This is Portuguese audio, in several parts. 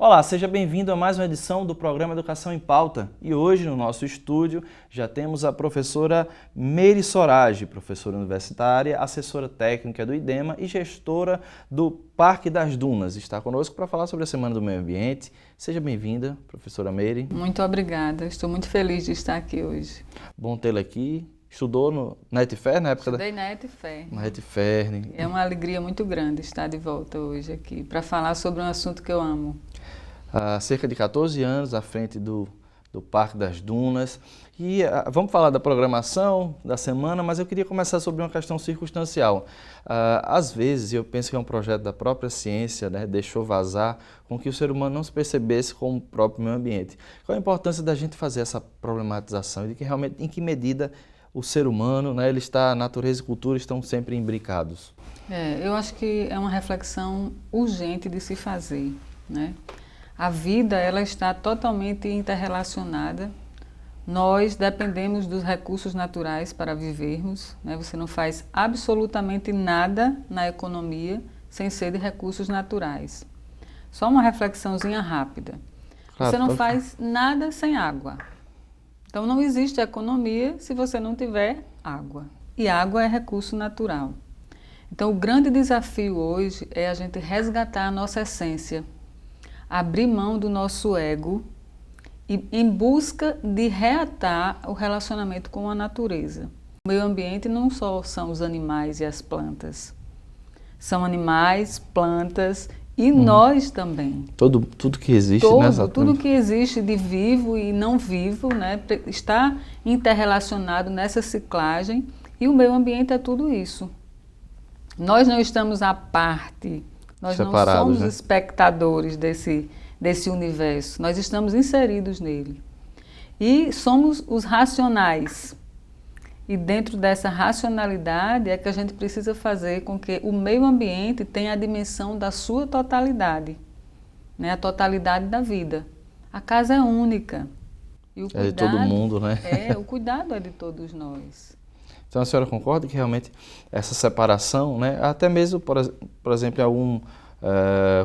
Olá, seja bem-vindo a mais uma edição do programa Educação em Pauta. E hoje no nosso estúdio já temos a professora Mery Sorage, professora universitária, assessora técnica do IDEMA e gestora do Parque das Dunas. Está conosco para falar sobre a Semana do Meio Ambiente. Seja bem-vinda, professora Mery. Muito obrigada, estou muito feliz de estar aqui hoje. Bom tê-la aqui. Estudou na ETFER na época Estudei na ETFER. Na ETFER. É uma alegria muito grande estar de volta hoje aqui para falar sobre um assunto que eu amo. Há cerca de 14 anos à frente do Parque das Dunas. E vamos falar da programação da semana, mas eu queria começar sobre uma questão circunstancial. Às vezes, eu penso que é um projeto da própria ciência, né, deixou vazar com que o ser humano não se percebesse como o próprio meio ambiente. Qual a importância da gente fazer essa problematização e de que realmente, em que medida o ser humano, né, a natureza e a cultura estão sempre imbricados? Eu acho que é uma reflexão urgente de se fazer, né? A vida, ela está totalmente interrelacionada. Nós dependemos dos recursos naturais para vivermos, né? Você não faz absolutamente nada na economia sem ser de recursos naturais. Só uma reflexãozinha rápida. Você não faz nada sem água. Então não existe economia se você não tiver água. E água é recurso natural. Então o grande desafio hoje é a gente resgatar a nossa essência, abrir mão do nosso ego e em busca de reatar o relacionamento com a natureza. O meio ambiente não só são os animais e as plantas. São animais, plantas e nós também. Tudo que existe, né? Tudo que existe de vivo e não vivo, né, está interrelacionado nessa ciclagem e o meio ambiente é tudo isso. Nós não estamos à parte. Nós separados, não somos né? Espectadores desse universo, nós estamos inseridos nele. E somos os racionais. E dentro dessa racionalidade é que a gente precisa fazer com que o meio ambiente tenha a dimensão da sua totalidade, né? A totalidade da vida. A casa é única. E o cuidado, é de todo mundo, né? O cuidado é de todos nós. Então a senhora concorda que realmente essa separação, né, até mesmo, por exemplo, em algum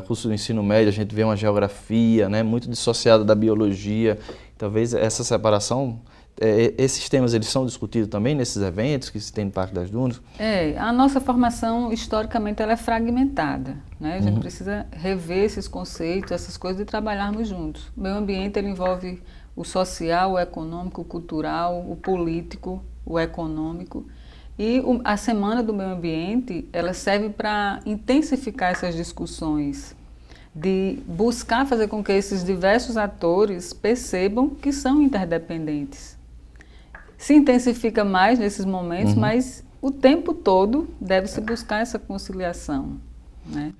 curso do ensino médio, a gente vê uma geografia, né, muito dissociada da biologia, talvez essa separação, esses temas eles são discutidos também nesses eventos que se tem no Parque das Dunas? A nossa formação, historicamente, ela é fragmentada, né? A gente precisa rever esses conceitos, essas coisas e trabalharmos juntos. O meio ambiente ele envolve o social, o econômico, o cultural, o político, o econômico. E a Semana do Meio Ambiente, ela serve para intensificar essas discussões, de buscar fazer com que esses diversos atores percebam que são interdependentes. Se intensifica mais nesses momentos, mas o tempo todo deve-se buscar essa conciliação, né?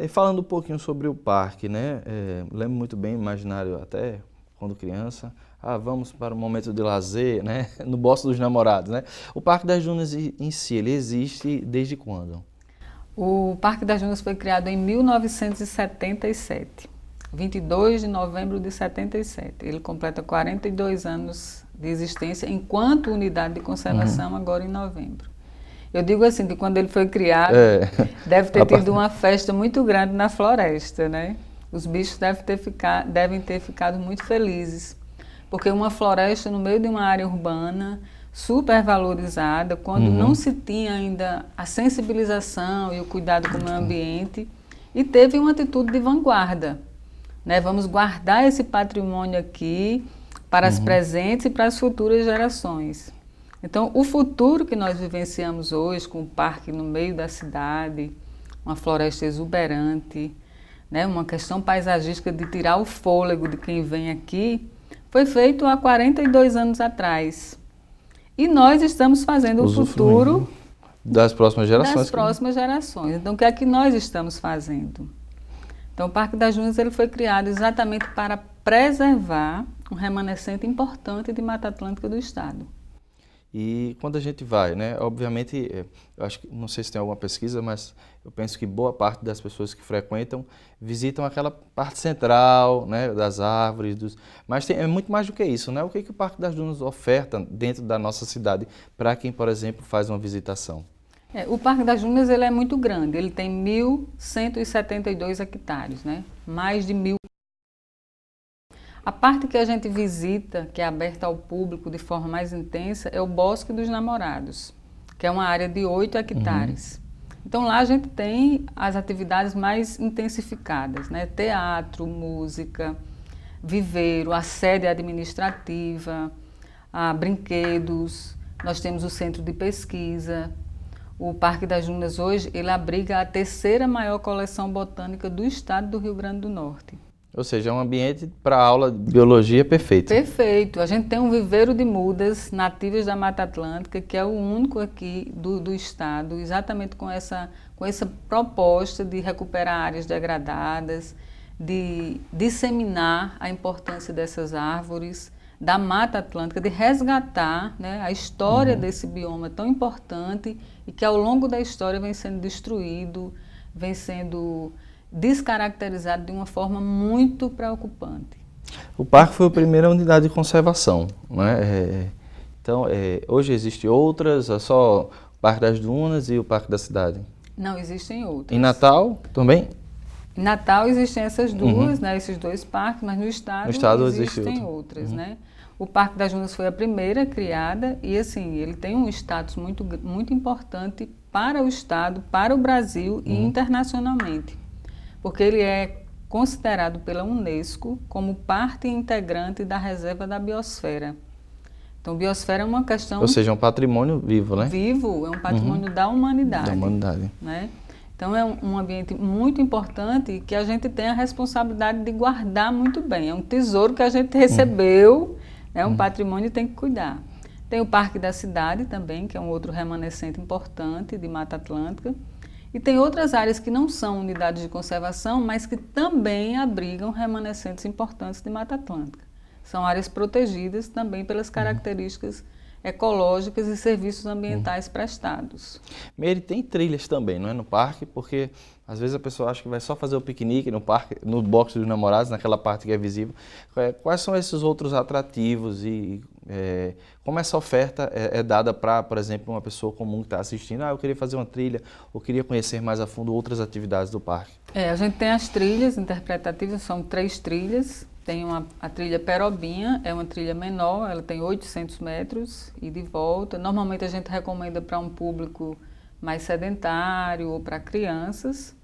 Falando um pouquinho sobre o parque, né? Lembro muito bem, imaginário até quando criança, vamos para um momento de lazer, né? No Bosque dos Namorados, né? O Parque das Dunas em si, ele existe desde quando? O Parque das Dunas foi criado em 1977, 22 de novembro de 77. Ele completa 42 anos de existência enquanto unidade de conservação agora em novembro. Eu digo assim, que quando ele foi criado, deve ter tido uma festa muito grande na floresta, né? Os bichos devem ter ficado muito felizes, porque uma floresta no meio de uma área urbana, super valorizada, quando não se tinha ainda a sensibilização e o cuidado com o meio ambiente, e teve uma atitude de vanguarda, né? Vamos guardar esse patrimônio aqui para as presentes e para as futuras gerações. Então, o futuro que nós vivenciamos hoje, com o parque no meio da cidade, uma floresta exuberante, né, uma questão paisagística de tirar o fôlego de quem vem aqui, foi feito há 42 anos atrás. E nós estamos fazendo o futuro das próximas gerações. Das próximas gerações. Então, o que é que nós estamos fazendo? Então, o Parque das Dunas ele foi criado exatamente para preservar um remanescente importante de Mata Atlântica do Estado. E quando a gente vai, né, obviamente, eu acho que, não sei se tem alguma pesquisa, mas eu penso que boa parte das pessoas que frequentam visitam aquela parte central, né, das árvores, mas é muito mais do que isso, né? O que o Parque das Dunas oferta dentro da nossa cidade para quem, por exemplo, faz uma visitação? O Parque das Dunas ele é muito grande, ele tem 1.172 hectares, né? Mais de 1.000 A parte que a gente visita, que é aberta ao público de forma mais intensa, é o Bosque dos Namorados, que é uma área de 8 hectares. Então lá a gente tem as atividades mais intensificadas, né? Teatro, música, viveiro, a sede administrativa, brinquedos, nós temos o centro de pesquisa. O Parque das Dunas hoje, ele abriga a 3ª maior coleção botânica do estado do Rio Grande do Norte. Ou seja, é um ambiente para aula de biologia perfeito. Perfeito. A gente tem um viveiro de mudas nativas da Mata Atlântica, que é o único aqui do estado, exatamente com essa proposta de recuperar áreas degradadas, de disseminar a importância dessas árvores, da Mata Atlântica, de resgatar, né, a história desse bioma tão importante e que ao longo da história vem sendo destruído, vem sendo descaracterizado de uma forma muito preocupante. O parque foi a primeira unidade de conservação, né? Então, hoje existem outras, é só o Parque das Dunas e o Parque da Cidade? Não, existem outras. Em Natal também? Em Natal existem essas duas, né, esses 2 parques, mas no estado existem outras, né? O Parque das Dunas foi a primeira criada e, assim, ele tem um status muito, muito importante para o estado, para o Brasil e internacionalmente, porque ele é considerado pela Unesco como parte integrante da Reserva da Biosfera. Então, biosfera é uma questão... Ou seja, é um patrimônio vivo, né? Vivo, é um patrimônio da humanidade. Da humanidade. Né? Então, é um ambiente muito importante que a gente tem a responsabilidade de guardar muito bem. É um tesouro que a gente recebeu, é um patrimônio e tem que cuidar. Tem o Parque da Cidade também, que é um outro remanescente importante de Mata Atlântica. E tem outras áreas que não são unidades de conservação, mas que também abrigam remanescentes importantes de Mata Atlântica. São áreas protegidas também pelas características ecológicas e serviços ambientais prestados. Meire, tem trilhas também, não é, no parque? Porque às vezes a pessoa acha que vai só fazer o piquenique no parque, no Bosque dos Namorados, naquela parte que é visível. Quais são esses outros atrativos e como essa oferta é dada para, por exemplo, uma pessoa comum que está assistindo? Eu queria fazer uma trilha ou queria conhecer mais a fundo outras atividades do parque. A gente tem as trilhas interpretativas, são 3 trilhas. Tem a trilha Perobinha, é uma trilha menor, ela tem 800 metros e de volta. Normalmente a gente recomenda para um público mais sedentário ou para crianças.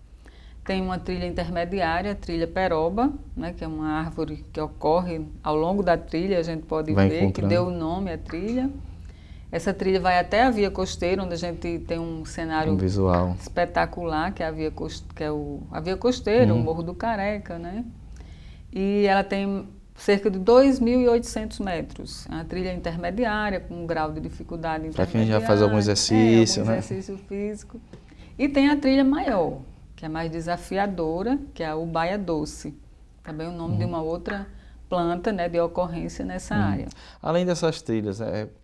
Tem uma trilha intermediária, a trilha Peroba, né, que é uma árvore que ocorre ao longo da trilha, a gente pode ver que deu o nome à trilha. Essa trilha vai até a Via Costeira, onde a gente tem um cenário visual espetacular, que é a Via Costeira, o Morro do Careca, né? E ela tem cerca de 2.800 metros. É uma trilha intermediária, com um grau de dificuldade intermediária. Para quem já faz algum exercício, né? Exercício físico. E tem a trilha maior, que é mais desafiadora, que é a Ubaia Doce. Também o nome de uma outra planta, né, de ocorrência nessa área. Além dessas trilhas,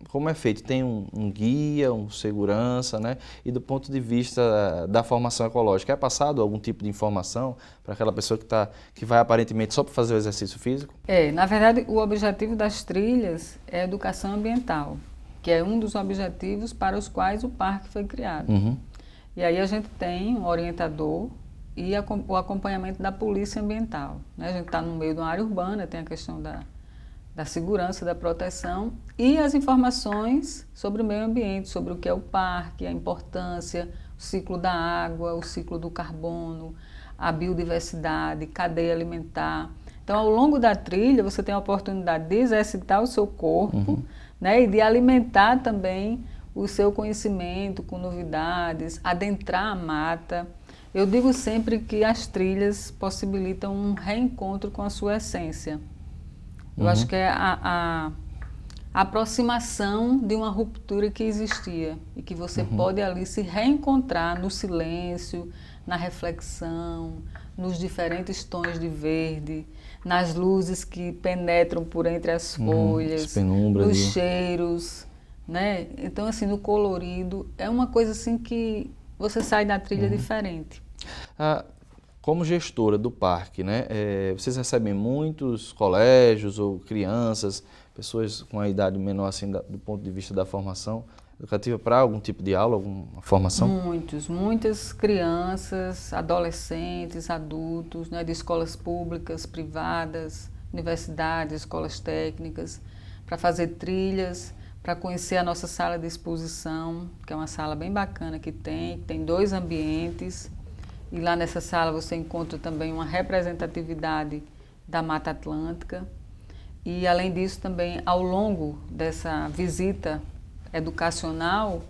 como é feito? Tem um guia, um segurança, né? E do ponto de vista da formação ecológica, é passado algum tipo de informação para aquela pessoa que vai aparentemente só para fazer o exercício físico? Na verdade, o objetivo das trilhas é a educação ambiental, que é um dos objetivos para os quais o parque foi criado. E aí a gente tem um orientador e o acompanhamento da polícia ambiental, né? A gente está no meio de uma área urbana, tem a questão da segurança, da proteção e as informações sobre o meio ambiente, sobre o que é o parque, a importância, o ciclo da água, o ciclo do carbono, a biodiversidade, cadeia alimentar. Então, ao longo da trilha, você tem a oportunidade de exercitar o seu corpo, né, e de alimentar também o seu conhecimento com novidades, adentrar a mata. Eu digo sempre que as trilhas possibilitam um reencontro com a sua essência. Eu acho que é a aproximação de uma ruptura que existia e que você pode ali se reencontrar no silêncio, na reflexão, nos diferentes tons de verde, nas luzes que penetram por entre as folhas, nos cheiros, né? Então, assim, no colorido, é uma coisa assim que você sai da trilha diferente. Como gestora do parque, né, vocês recebem muitos colégios ou crianças, pessoas com a idade menor assim, do ponto de vista da formação educativa para algum tipo de aula, alguma formação? Muitas crianças, adolescentes, adultos, né, de escolas públicas, privadas, universidades, escolas técnicas, para fazer trilhas, para conhecer a nossa sala de exposição, que é uma sala bem bacana que tem 2 ambientes, e lá nessa sala você encontra também uma representatividade da Mata Atlântica, e além disso também ao longo dessa visita educacional,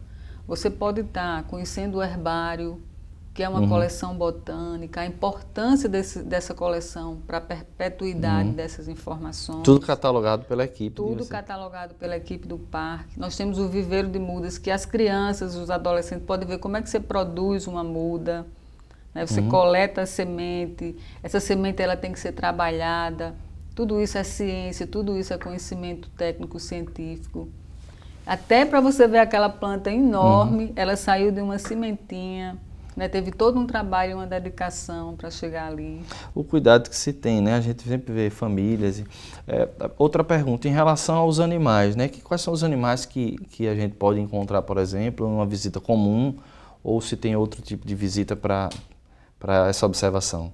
você pode estar conhecendo o herbário, que é uma coleção botânica, a importância dessa coleção para a perpetuidade dessas informações. Tudo catalogado pela equipe. Tudo catalogado pela equipe do parque. Nós temos o viveiro de mudas, que as crianças, os adolescentes podem ver como é que você produz uma muda. Né? Você coleta a semente, essa semente ela tem que ser trabalhada. Tudo isso é ciência, tudo isso é conhecimento técnico, científico. Até para você ver aquela planta enorme, ela saiu de uma sementinha. Né, teve todo um trabalho, uma dedicação para chegar ali. O cuidado que se tem, né? A gente sempre vê famílias. Outra pergunta, em relação aos animais, né? Quais são os animais que a gente pode encontrar, por exemplo, numa visita comum, ou se tem outro tipo de visita para essa observação?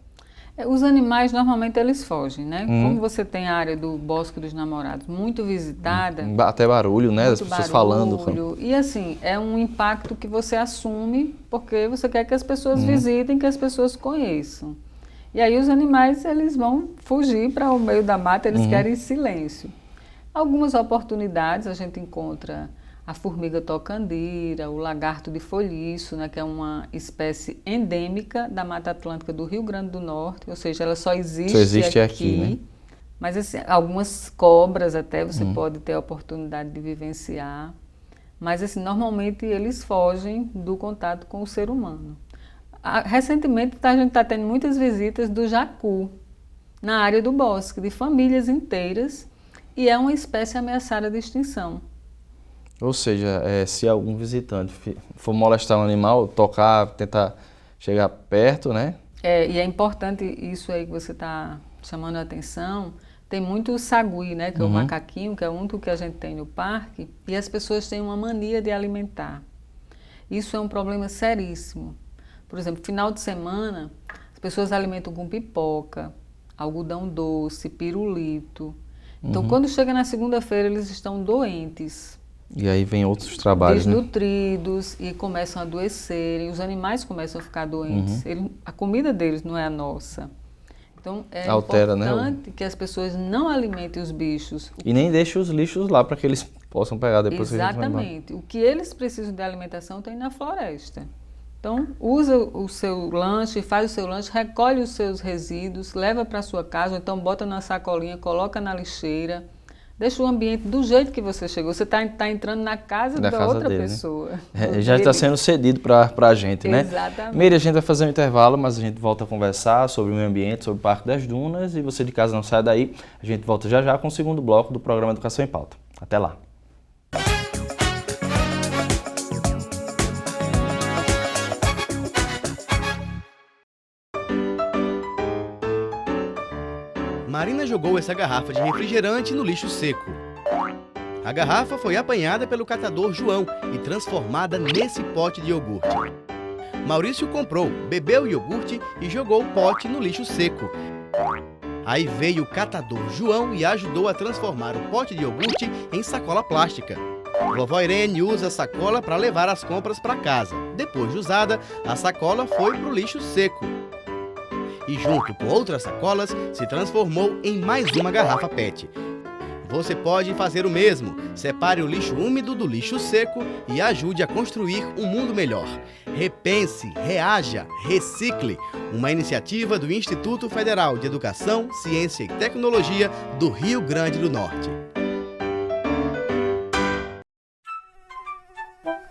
Os animais, normalmente, eles fogem, né? Como você tem a área do Bosque dos Namorados muito visitada... Até barulho, né? As pessoas falando. E assim, é um impacto que você assume porque você quer que as pessoas visitem, que as pessoas conheçam. E aí os animais, eles vão fugir para o meio da mata, eles querem silêncio. Algumas oportunidades a gente encontra a formiga tocandira, o lagarto de folhiço, né, que é uma espécie endêmica da Mata Atlântica do Rio Grande do Norte, ou seja, ela só existe aqui, né? Mas assim, algumas cobras até você pode ter a oportunidade de vivenciar, mas assim, normalmente eles fogem do contato com o ser humano. Recentemente a gente está tendo muitas visitas do jacu na área do bosque, de famílias inteiras, e é uma espécie ameaçada de extinção. Ou seja, se algum visitante for molestar um animal, tocar, tentar chegar perto, né? E é importante isso aí que você está chamando a atenção. Tem muito o sagui, né? Que é o macaquinho, que é o único que a gente tem no parque. E as pessoas têm uma mania de alimentar. Isso é um problema seríssimo. Por exemplo, final de semana, as pessoas alimentam com pipoca, algodão doce, pirulito. Então, quando chega na segunda-feira, eles estão doentes. E aí vem outros trabalhos, desnutridos, e começam a adoecerem, os animais começam a ficar doentes. A comida deles não é a nossa. Então é importante que as pessoas não alimentem os bichos. E nem deixem os lixos lá para que eles possam pegar depois. Exatamente. O que eles precisam de alimentação tem na floresta. Então usa o seu lanche, faz o seu lanche, recolhe os seus resíduos, leva para a sua casa, ou então bota na sacolinha, coloca na lixeira. Deixa o ambiente do jeito que você chegou. Você está entrando na casa da outra dele, pessoa. Né? Já está sendo cedido para a gente, né? Exatamente. Meire, a gente vai fazer um intervalo, mas a gente volta a conversar sobre o meio ambiente, sobre o Parque das Dunas. E você de casa não sai daí. A gente volta já já com o segundo bloco do programa Educação em Pauta. Até lá. Marina jogou essa garrafa de refrigerante no lixo seco. A garrafa foi apanhada pelo catador João e transformada nesse pote de iogurte. Maurício comprou, bebeu o iogurte e jogou o pote no lixo seco. Aí veio o catador João e ajudou a transformar o pote de iogurte em sacola plástica. Vovó Irene usa a sacola para levar as compras para casa. Depois de usada, a sacola foi para o lixo seco. E junto com outras sacolas, se transformou em mais uma garrafa PET. Você pode fazer o mesmo. Separe o lixo úmido do lixo seco e ajude a construir um mundo melhor. Repense, reaja, recicle. Uma iniciativa do Instituto Federal de Educação, Ciência e Tecnologia do Rio Grande do Norte.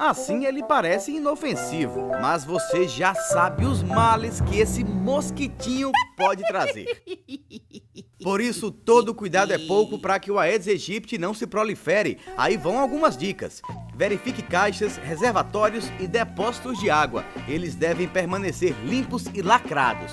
Assim ele parece inofensivo, mas você já sabe os males que esse mosquitinho pode trazer. Por isso, todo cuidado é pouco para que o Aedes aegypti não se prolifere. Aí vão algumas dicas. Verifique caixas, reservatórios e depósitos de água. Eles devem permanecer limpos e lacrados.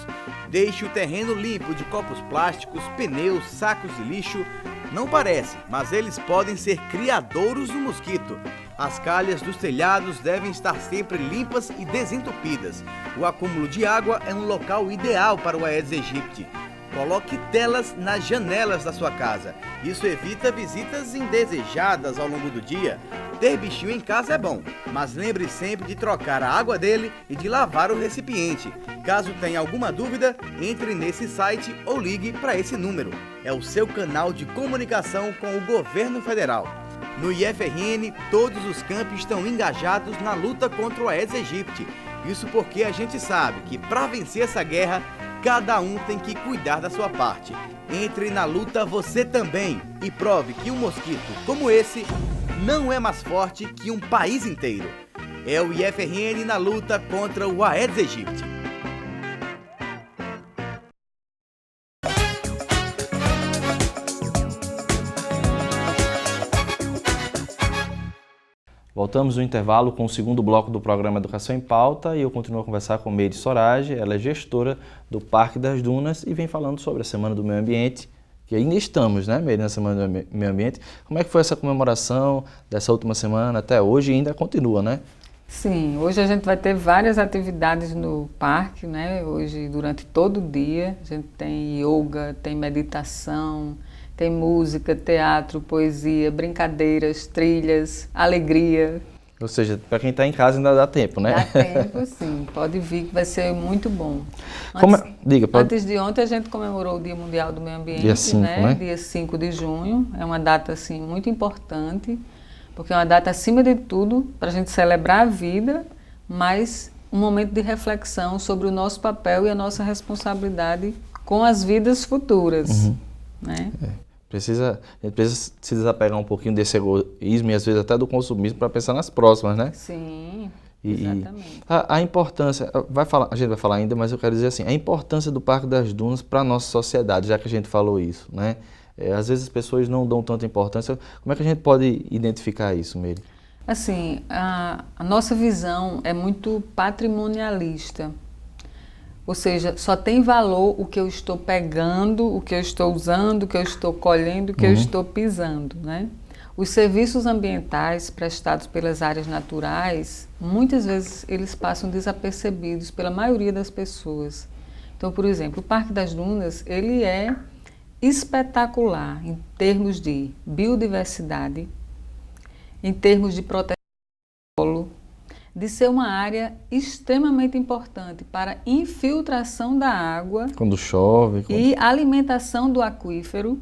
Deixe o terreno limpo de copos plásticos, pneus, sacos de lixo. Não parece, mas eles podem ser criadouros do mosquito. As calhas dos telhados devem estar sempre limpas e desentupidas. O acúmulo de água é um local ideal para o Aedes aegypti. Coloque telas nas janelas da sua casa. Isso evita visitas indesejadas ao longo do dia. Ter bichinho em casa é bom, mas lembre sempre de trocar a água dele e de lavar o recipiente. Caso tenha alguma dúvida, entre nesse site ou ligue para esse número. É o seu canal de comunicação com o governo federal. No IFRN, todos os campos estão engajados na luta contra o Aedes aegypti. Isso porque a gente sabe que para vencer essa guerra, cada um tem que cuidar da sua parte. Entre na luta você também e prove que um mosquito como esse não é mais forte que um país inteiro. É o IFRN na luta contra o Aedes aegypti. Voltamos no intervalo com o segundo bloco do programa Educação em Pauta e eu continuo a conversar com Meire Sorage, ela é gestora do Parque das Dunas e vem falando sobre a Semana do Meio Ambiente, que ainda estamos, né, Meire, na Semana do Meio Ambiente. Como é que foi essa comemoração dessa última semana até hoje e ainda continua, né? Sim, hoje a gente vai ter várias atividades no parque, né? Hoje, durante todo o dia, a gente tem yoga, tem meditação, tem música, teatro, poesia, brincadeiras, trilhas, alegria. Ou seja, para quem está em casa ainda dá tempo, né? Dá tempo, sim. Pode vir que vai ser muito bom. Antes de ontem a gente comemorou o Dia Mundial do Meio Ambiente, dia 5, né? Dia 5 de junho. É uma data assim, muito importante, porque é uma data, acima de tudo, para a gente celebrar a vida, mas um momento de reflexão sobre o nosso papel e a nossa responsabilidade com as vidas futuras. Né? A gente precisa se desapegar um pouquinho desse egoísmo e às vezes até do consumismo para pensar nas próximas, né? Sim, exatamente. A importância, a gente vai falar ainda, mas eu quero dizer assim, a importância do Parque das Dunas para a nossa sociedade, já que a gente falou isso, né? Às vezes as pessoas não dão tanta importância. Como é que a gente pode identificar isso, Meire? Assim, a nossa visão é muito patrimonialista. Ou seja, só tem valor o que eu estou pegando, o que eu estou usando, o que eu estou colhendo, o que eu estou pisando, né? Os serviços ambientais prestados pelas áreas naturais, muitas vezes eles passam desapercebidos pela maioria das pessoas. Então, por exemplo, o Parque das Dunas, ele é espetacular em termos de biodiversidade, em termos de proteção do solo, de ser uma área extremamente importante para infiltração da água quando chove e alimentação do aquífero.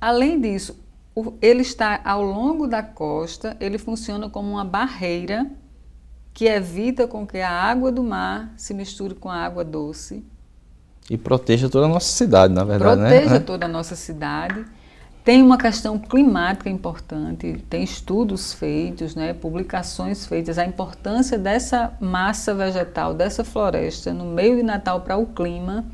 Além disso, ele está ao longo da costa, ele funciona como uma barreira que evita com que a água do mar se misture com a água doce. E proteja toda a nossa cidade, na verdade, Proteja toda a nossa cidade. Tem uma questão climática importante, tem estudos feitos, né, publicações feitas, a importância dessa massa vegetal, dessa floresta no meio de Natal para o clima,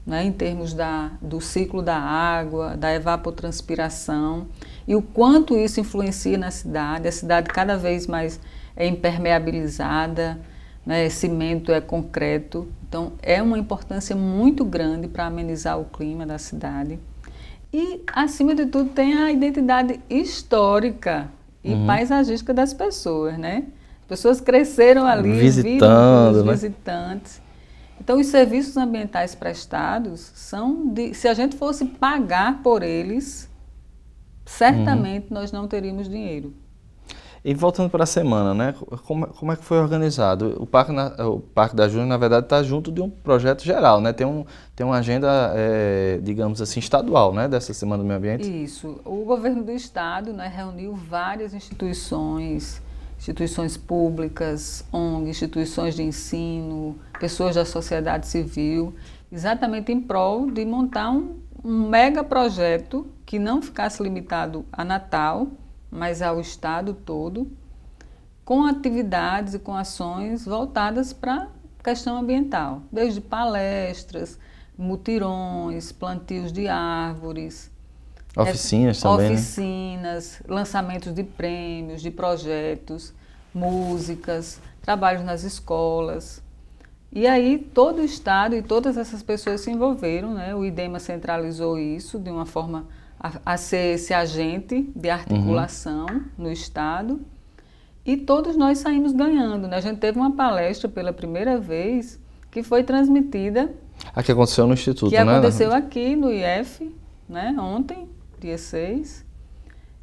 né, em termos do ciclo da água, da evapotranspiração, e o quanto isso influencia na cidade. A cidade cada vez mais é impermeabilizada, né, cimento é concreto, então é uma importância muito grande para amenizar o clima da cidade. E, acima de tudo, tem a identidade histórica e paisagística das pessoas, né? As pessoas cresceram ali, visitando, viram os visitantes. Então, os serviços ambientais prestados são se a gente fosse pagar por eles, certamente nós não teríamos dinheiro. E voltando para a semana, né? Como é que foi organizado? O Parque das Dunas, na verdade, está junto de um projeto geral, né? Tem uma agenda, digamos assim, estadual, né? Dessa Semana do Meio Ambiente. Isso. O governo do estado, né, reuniu várias instituições públicas, ONG, instituições de ensino, pessoas da sociedade civil, exatamente em prol de montar um mega projeto que não ficasse limitado a Natal, mas ao estado todo, com atividades e com ações voltadas para a questão ambiental, desde palestras, mutirões, plantios de árvores, oficinas também, oficinas, né? Lançamentos de prêmios, de projetos, músicas, trabalhos nas escolas. E aí todo o estado e todas essas pessoas se envolveram, né? O IDEMA centralizou isso de uma forma a ser esse agente de articulação no estado, e todos nós saímos ganhando, né? A gente teve uma palestra pela primeira vez que foi transmitida A que aconteceu no Instituto, que né? aconteceu aqui no IF, né, ontem, dia 6,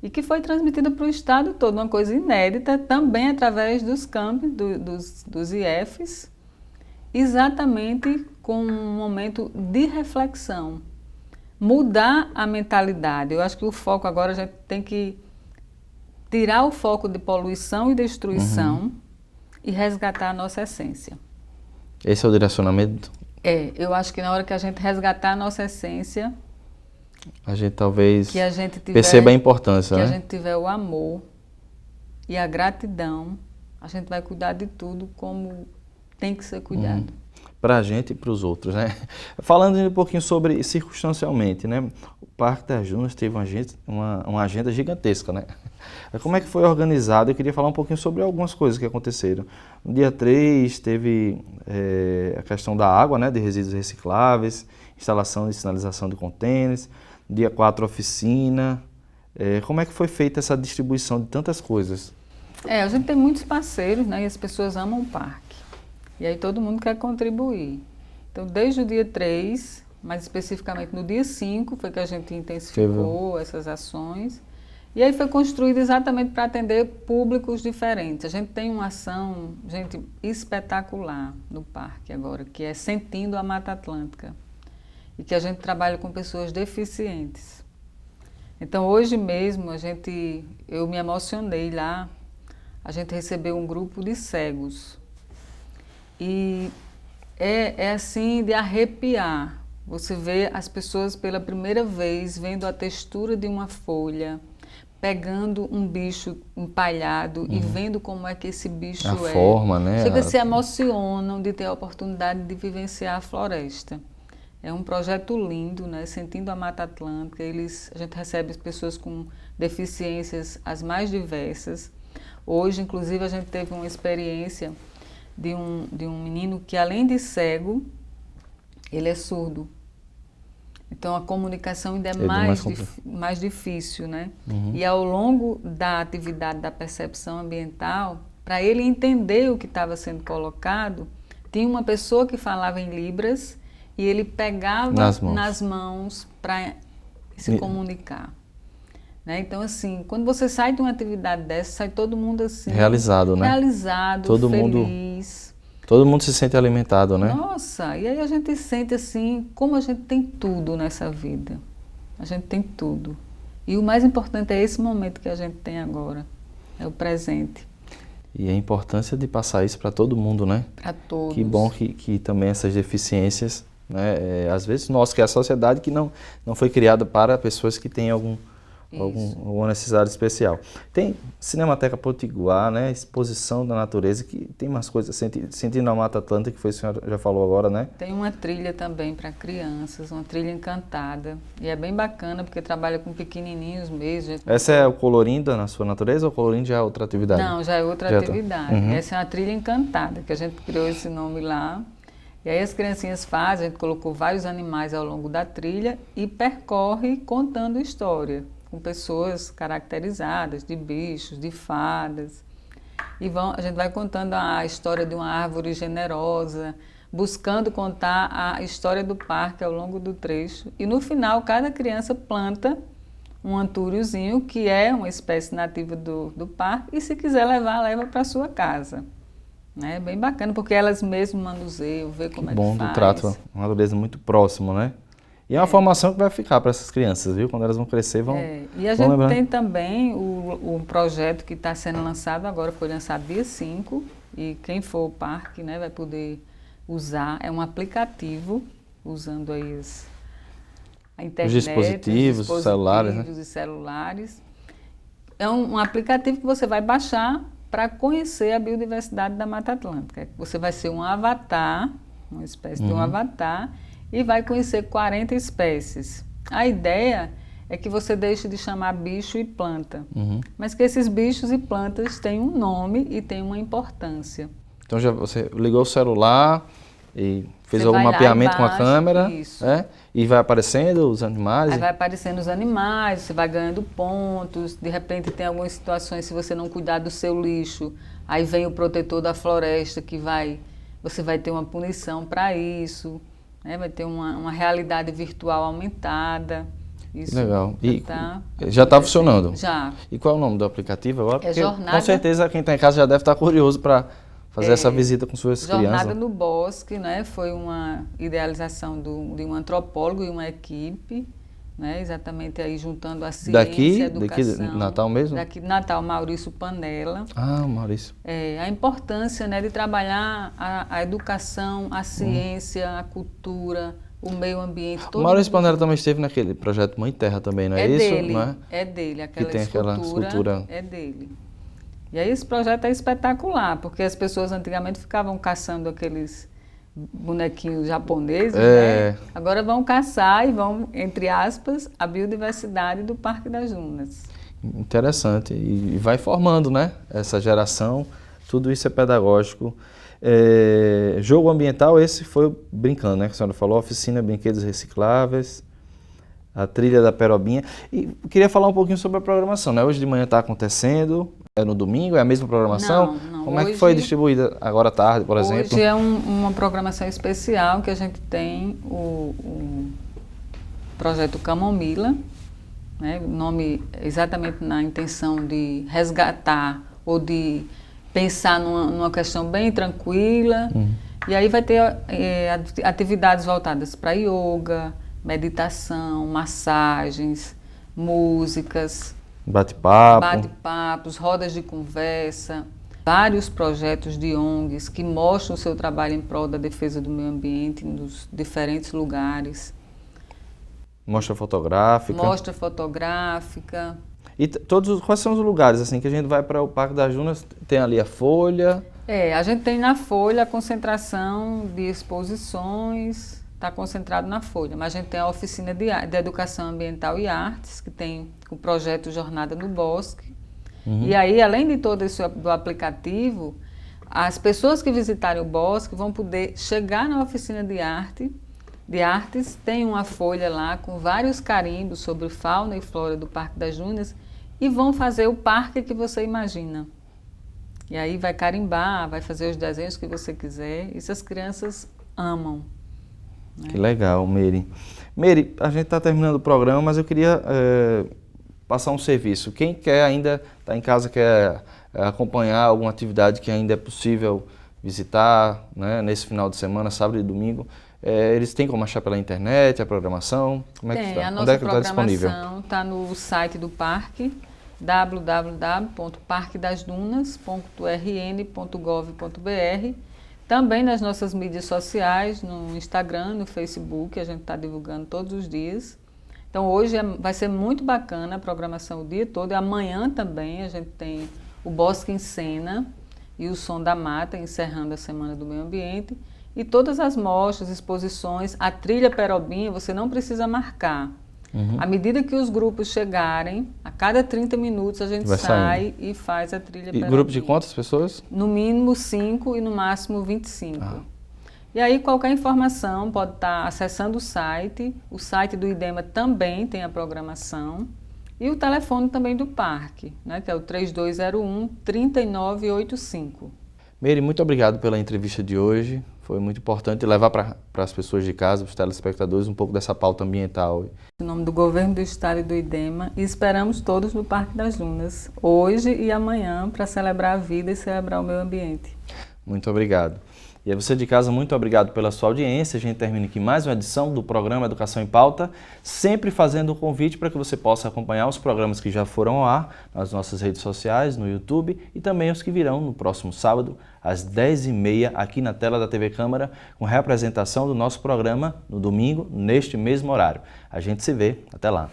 e que foi transmitida para o estado todo, uma coisa inédita, também através dos campos, dos IFs, exatamente com um momento de reflexão. Mudar a mentalidade. Eu acho que o foco agora já tem que tirar o foco de poluição e destruição e resgatar a nossa essência. Esse é o direcionamento? Eu acho que na hora que a gente resgatar a nossa essência, A gente talvez que a gente tiver, perceba a importância, que né? a gente tiver o amor e a gratidão, a gente vai cuidar de tudo como tem que ser cuidado. Para a gente e para os outros, né? Falando um pouquinho sobre circunstancialmente, né? O Parque das Dunas teve uma agenda gigantesca, né? Como é que foi organizado? Eu queria falar um pouquinho sobre algumas coisas que aconteceram. No dia 3 teve a questão da água, né? De resíduos recicláveis, instalação de sinalização de contêineres. No dia 4, oficina. Como é que foi feita essa distribuição de tantas coisas? A gente tem muitos parceiros, né? E as pessoas amam o parque. E aí todo mundo quer contribuir. Então, desde o dia 3, mais especificamente no dia 5, foi que a gente intensificou essas ações. E aí foi construído exatamente para atender públicos diferentes. A gente tem uma ação, gente, espetacular no parque agora, que é Sentindo a Mata Atlântica. E que a gente trabalha com pessoas deficientes. Então, hoje mesmo, eu me emocionei lá. A gente recebeu um grupo de cegos. E é assim de arrepiar. Você vê as pessoas pela primeira vez vendo a textura de uma folha, pegando um bicho empalhado e vendo como é que esse bicho a forma, né? Chega, se emocionam de ter a oportunidade de vivenciar a floresta. É um projeto lindo, né? Sentindo a Mata Atlântica. A gente recebe pessoas com deficiências as mais diversas. Hoje, inclusive, a gente teve uma experiência de um menino que, além de cego, ele é surdo. Então, a comunicação ainda é mais difícil, né? E ao longo da atividade da percepção ambiental, para ele entender o que estava sendo colocado, tinha uma pessoa que falava em Libras e ele pegava nas mãos para se comunicar. Né? Então, assim, quando você sai de uma atividade dessa, sai todo mundo assim... Realizado, né? Realizado, feliz. Todo mundo se sente alimentado, né? Nossa, e aí a gente sente assim, como a gente tem tudo nessa vida. A gente tem tudo. E o mais importante é esse momento que a gente tem agora. É o presente. E a importância de passar isso para todo mundo, né? Para todos. Que bom que também essas deficiências, né? Às vezes nós, que é a sociedade que não foi criada para pessoas que têm alguma necessidade especial. Tem Cinemateca Potiguar, né? Exposição da natureza, que tem umas coisas, Sentindo a Mata Atlântica, que foi o senhor já falou agora, né? Tem uma trilha também para crianças, uma trilha encantada. E é bem bacana, porque trabalha com pequenininhos mesmo. Essa é o Colorindo na sua natureza ou Colorindo já é outra atividade? Não, já é outra atividade. Essa é uma trilha encantada, que a gente criou esse nome lá. E aí as criancinhas fazem, a gente colocou vários animais ao longo da trilha e percorre contando história, com pessoas caracterizadas, de bichos, de fadas. E a gente vai contando a história de uma árvore generosa, buscando contar a história do parque ao longo do trecho. E no final, cada criança planta um antúriozinho, que é uma espécie nativa do parque, e se quiser levar, leva para sua casa. É bem bacana, porque elas mesmas manuseiam, vê como é que faz. Bom do trato, uma natureza muito próximo, né? E é uma formação que vai ficar para essas crianças, viu? Quando elas vão crescer, vão E a gente tem também o projeto que está sendo lançado agora, foi lançado dia 5, e quem for ao parque, né, vai poder usar. É um aplicativo, usando aí a internet, os dispositivos celulares, né? e celulares. É um aplicativo que você vai baixar para conhecer a biodiversidade da Mata Atlântica. Você vai ser um avatar, uma espécie de um avatar, e vai conhecer 40 espécies. A ideia é que você deixe de chamar bicho e planta, mas que esses bichos e plantas tenham um nome e tenham uma importância. Então você ligou o celular e fez algum mapeamento com a câmera, e vai aparecendo os animais? Aí vai aparecendo os animais, você vai ganhando pontos, de repente tem algumas situações, se você não cuidar do seu lixo, aí vem o protetor da floresta que você vai ter uma punição para isso. né? Vai ter uma realidade virtual aumentada. Isso legal. E tá já está funcionando? Já. E qual é o nome do aplicativo agora? Porque Jornada... com certeza quem está em casa já deve estar curioso para fazer essa visita com suas crianças. Jornada no Bosque, né? Foi uma idealização de um antropólogo e uma equipe, né? Exatamente aí juntando a ciência, a educação. Daqui de Natal mesmo? Daqui de Natal, Maurício Panella. Ah, Maurício. A importância, né, de trabalhar a educação, a ciência, a cultura, o meio ambiente. Todo Maurício Panella também esteve naquele projeto Mãe Terra também, não é, isso? Dele, não é? É dele, que tem aquela escultura. É dele. E aí esse projeto é espetacular, porque as pessoas antigamente ficavam caçando aqueles bonequinhos japoneses, né? Agora vão caçar e vão, entre aspas, a biodiversidade do Parque das Dunas. Interessante. E vai formando, né? Essa geração, tudo isso é pedagógico. Jogo ambiental, esse foi brincando, né? Que a senhora falou, oficina, brinquedos recicláveis, a trilha da Perobinha. E queria falar um pouquinho sobre a programação, né? Hoje de manhã está acontecendo, é no domingo, é a mesma programação? Não. Como é que foi distribuída agora à tarde, por exemplo? Hoje é uma programação especial que a gente tem o projeto Camomila, né? O nome exatamente na intenção de resgatar ou de pensar numa questão bem tranquila. E aí vai ter atividades voltadas para yoga, meditação, massagens, músicas, bate-papos, rodas de conversa, vários projetos de ONGs que mostram o seu trabalho em prol da defesa do meio ambiente nos diferentes lugares. Mostra fotográfica. E quais são os lugares assim que a gente vai para o Parque das Dunas? Tem ali a Folha? A gente tem na Folha a concentração de exposições, está concentrado na Folha, mas a gente tem a oficina de Educação Ambiental e Artes, que tem o projeto Jornada no Bosque. E aí, além de todo isso do aplicativo, as pessoas que visitarem o bosque vão poder chegar na oficina de artes, tem uma folha lá com vários carimbos sobre fauna e flora do Parque das Dunas e vão fazer o parque que você imagina. E aí vai carimbar, vai fazer os desenhos que você quiser. Isso as crianças amam. Né? Que legal, Meire. Meire, a gente está terminando o programa, mas eu queria passar um serviço. Quem quer ainda estar em casa, quer acompanhar alguma atividade que ainda é possível visitar, né, nesse final de semana, sábado e domingo, eles têm como achar pela internet, a programação? Como é que está? A nossa programação está no site do parque, www.parquedasdunas.rn.gov.br. Também nas nossas mídias sociais, no Instagram, no Facebook, a gente está divulgando todos os dias. Então hoje vai ser muito bacana a programação o dia todo, e amanhã também a gente tem o Bosque em Cena e o Som da Mata, encerrando a Semana do Meio Ambiente. E todas as mostras, exposições, a trilha Perobinha, você não precisa marcar. À medida que os grupos chegarem, a cada 30 minutos a gente sai e faz a trilha Perobinha. E grupo de quantas pessoas? No mínimo 5 e no máximo 25. E aí qualquer informação pode estar acessando o site do IDEMA também tem a programação, e o telefone também do parque, né, que é o 3201-3985. Meire, muito obrigado pela entrevista de hoje. Foi muito importante levar para as pessoas de casa, para os telespectadores, um pouco dessa pauta ambiental. Em nome do Governo do Estado e do IDEMA, e esperamos todos no Parque das Dunas, hoje e amanhã, para celebrar a vida e celebrar o meio ambiente. Muito obrigado. E a você de casa, muito obrigado pela sua audiência. A gente termina aqui mais uma edição do programa Educação em Pauta, sempre fazendo um convite para que você possa acompanhar os programas que já foram ao ar nas nossas redes sociais, no YouTube, e também os que virão no próximo sábado, às 10h30, aqui na tela da TV Câmara, com reapresentação do nosso programa no domingo, neste mesmo horário. A gente se vê. Até lá.